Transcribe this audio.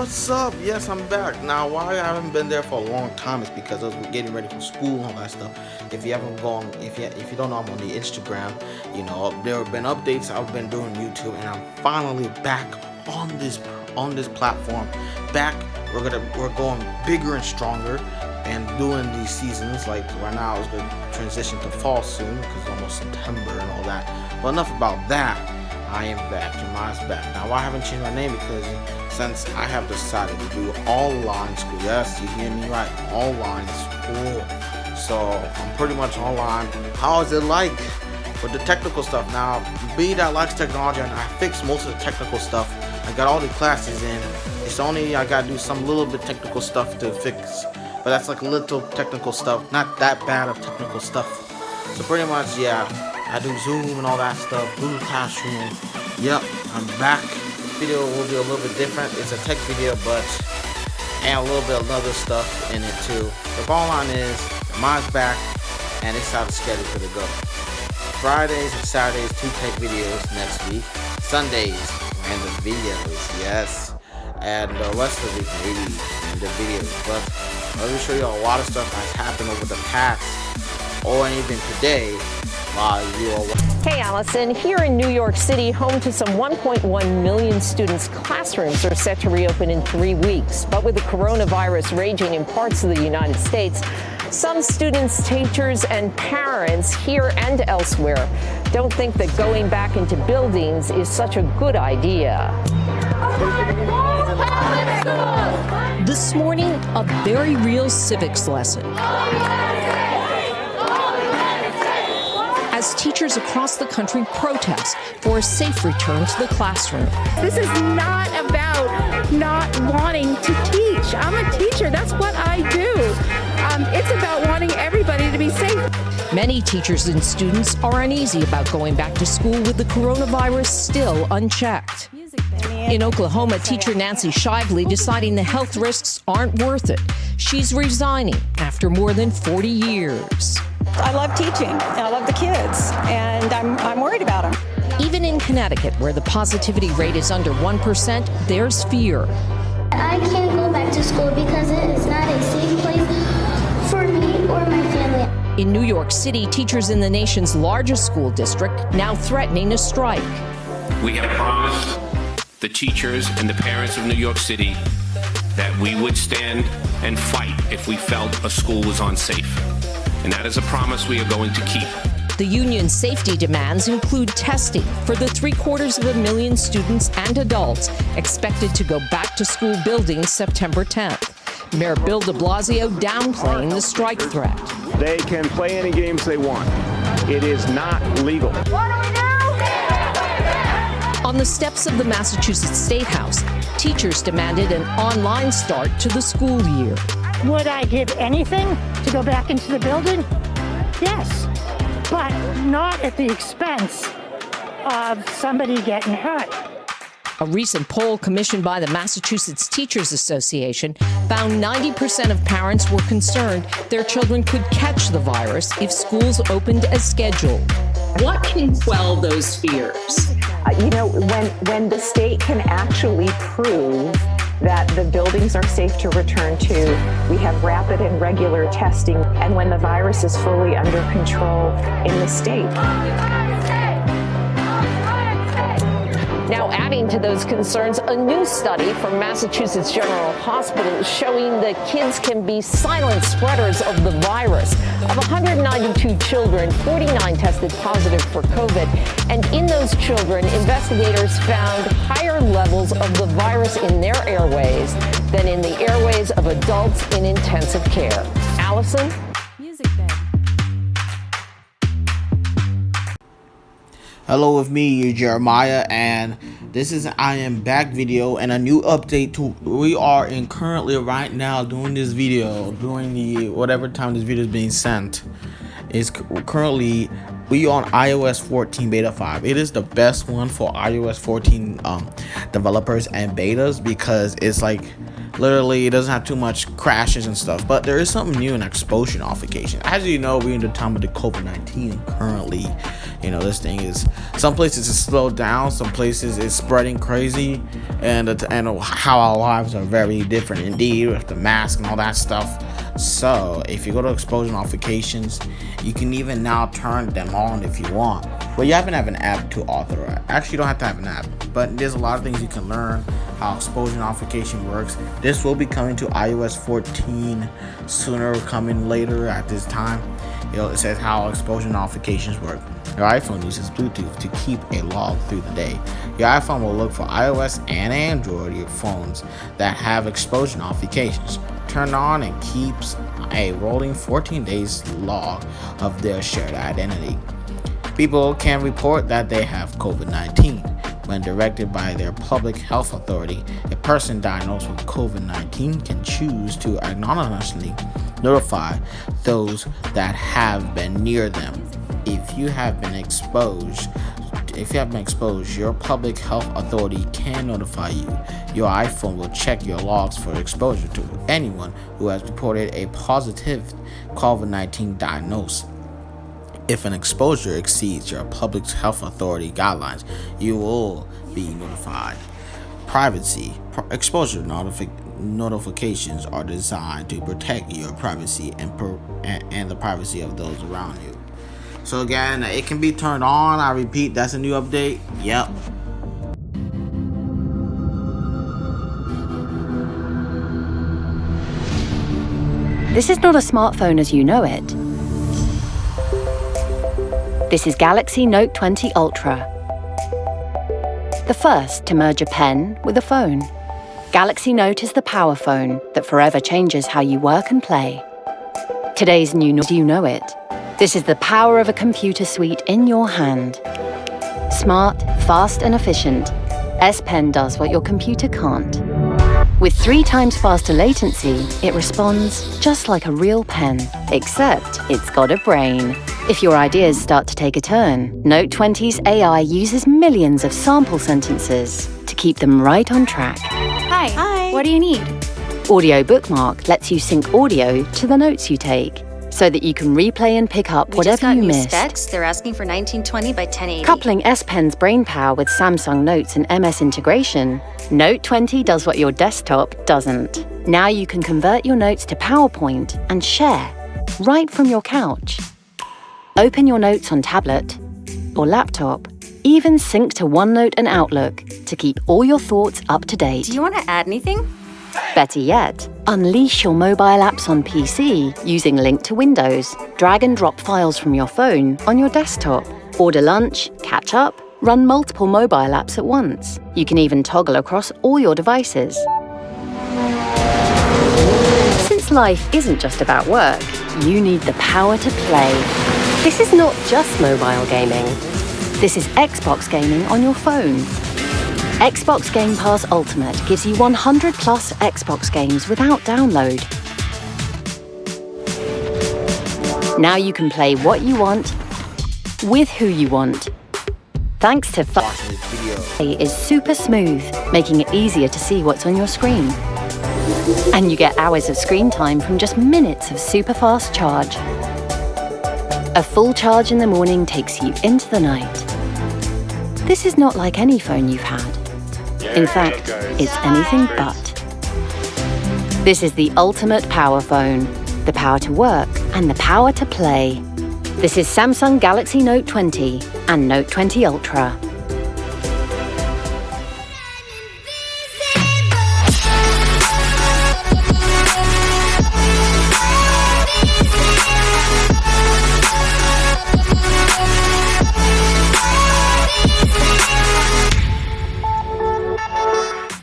what's up? Yes, I'm back. Now, why I haven't been there for a long time is because I was getting ready for school and all that stuff. If you haven't gone, if you don't know, I'm on the Instagram. You know, there have been updates I've been doing on YouTube, and I'm finally back on this platform. Back, we're going bigger and stronger, and doing these seasons. Like right now, it's going to transition to fall soon because it's almost September and all that. But enough about that. I am back. Jeremiah's back. Now, I haven't changed my name because since I have decided to do online school, yes, you hear me right, online school. So I'm pretty much online. How is it like with the technical stuff? Now, me that likes technology, and I fixed most of the technical stuff. I got all the classes in. It's only I gotta do some little bit technical stuff to fix, but that's like little technical stuff, not that bad of technical stuff. So pretty much, yeah. I do Zoom and all that stuff, Google Classroom. Yep, I'm back. Video will be a little bit different. It's a tech video, but and a little bit of other stuff in it too. The bottom line is, mine's back, and it's out of schedule for the go. Fridays and Saturdays, 2 tech videos next week. Sundays, random videos, yes. And the rest of the week, maybe random videos. But let me show you a lot of stuff that's happened over the past, or even today. Hey Allison, here in New York City, home to some 1.1 million students, classrooms are set to reopen in 3 weeks. But with the coronavirus raging in parts of the United States, some students, teachers, and parents here and elsewhere don't think that going back into buildings is such a good idea. This morning, a very real civics lesson. As teachers across the country protest for a safe return to the classroom. This is not about not wanting to teach. I'm a teacher. That's what I do. It's about wanting everybody to be safe. Many teachers and students are uneasy about going back to school with the coronavirus still unchecked. In Oklahoma, teacher Nancy Shively deciding the health risks aren't worth it. She's resigning after more than 40 years. I love teaching, and I love the kids, and I'm worried about them. Even in Connecticut, where the positivity rate is under 1%, there's fear. I can't go back to school because it is not a safe place for me or my family. In New York City, teachers in the nation's largest school district now threatening a strike. We have promised the teachers and the parents of New York City that we would stand and fight if we felt a school was unsafe. And that is a promise we are going to keep. The union's safety demands include testing for the 750,000 students and adults expected to go back to school buildings September 10th. Mayor Bill de Blasio downplaying the strike threat. They can play any games they want. It is not legal. On the steps of the Massachusetts State House, teachers demanded an online start to the school year. Would I give anything to go back into the building? Yes, but not at the expense of somebody getting hurt. A recent poll commissioned by the Massachusetts Teachers Association found 90% of parents were concerned their children could catch the virus if schools opened as scheduled. What can quell those fears? When the state can actually prove that the buildings are safe to return to, we have rapid and regular testing, and when the virus is fully under control in the state. Now, adding to those concerns, a new study from Massachusetts General Hospital is showing that kids can be silent spreaders of the virus. Of 192 children, 49 tested positive for COVID. And in those children, investigators found higher levels of the virus in their airways than in the airways of adults in intensive care. Allison? Hello, with me, Jeremiah, and this is I Am Back video and a new update to we are in currently right now doing this video during the whatever time this video is being sent. Is currently we on iOS 14 beta 5. It is the best one for iOS 14 developers and betas because it's like Literally, it doesn't have too much crashes and stuff. But there is something new in exposure notification. As you know, we're in the time of the COVID-19 currently. This thing is, some places it's slowed down, some places it's spreading crazy, and how our lives are very different indeed with the mask and all that stuff. So if you go to exposure notifications, you can even now turn them on if you want. But you have to have an app to authorize. Actually, you don't have to have an app, but there's a lot of things you can learn how exposure notification works. This will be coming to iOS 14 sooner or coming later at this time. It says how exposure notifications work. Your iPhone uses Bluetooth to keep a log through the day. Your iPhone will look for iOS and Android phones that have exposure notifications turned on and keeps a rolling 14 days log of their shared identity. People can report that they have COVID-19. When directed by their public health authority, a person diagnosed with COVID-19 can choose to anonymously notify those that have been near them. If you have been exposed, your public health authority can notify you. Your iPhone will check your logs for exposure to anyone who has reported a positive COVID-19 diagnosis. If an exposure exceeds your public health authority guidelines, you will be notified. Privacy. Exposure notifications are designed to protect your privacy and the privacy of those around you. So again, it can be turned on. I repeat, that's a new update. Yep. This is not a smartphone as you know it. This is Galaxy Note 20 Ultra, the first to merge a pen with a phone. Galaxy Note is the power phone that forever changes how you work and play. Today's new Note, you know it. This is the power of a computer suite in your hand. Smart, fast, and efficient, S Pen does what your computer can't. With 3 times faster latency, it responds just like a real pen, except it's got a brain. If your ideas start to take a turn, Note 20's AI uses millions of sample sentences to keep them right on track. Hi. Hi. What do you need? Audio Bookmark lets you sync audio to the notes you take, so that you can replay and pick up whatever you missed. Specs. They're asking for 1920 by 1080. Coupling S Pen's brainpower with Samsung Notes and MS integration, Note 20 does what your desktop doesn't. Now you can convert your notes to PowerPoint and share right from your couch. Open your notes on tablet or laptop. Even sync to OneNote and Outlook to keep all your thoughts up to date. Do you want to add anything? Better yet, unleash your mobile apps on PC using Link to Windows. Drag and drop files from your phone on your desktop. Order lunch, catch up, run multiple mobile apps at once. You can even toggle across all your devices. Since life isn't just about work, you need the power to play. This is not just mobile gaming. This is Xbox gaming on your phone. Xbox Game Pass Ultimate gives you 100 plus Xbox games without download. Now you can play what you want, with who you want. Thanks to is super smooth, making it easier to see what's on your screen. And you get hours of screen time from just minutes of super fast charge. A full charge in the morning takes you into the night. This is not like any phone you've had. In fact, it's anything but. This is the ultimate power phone, the power to work and the power to play. This is Samsung Galaxy Note 20 and Note 20 Ultra.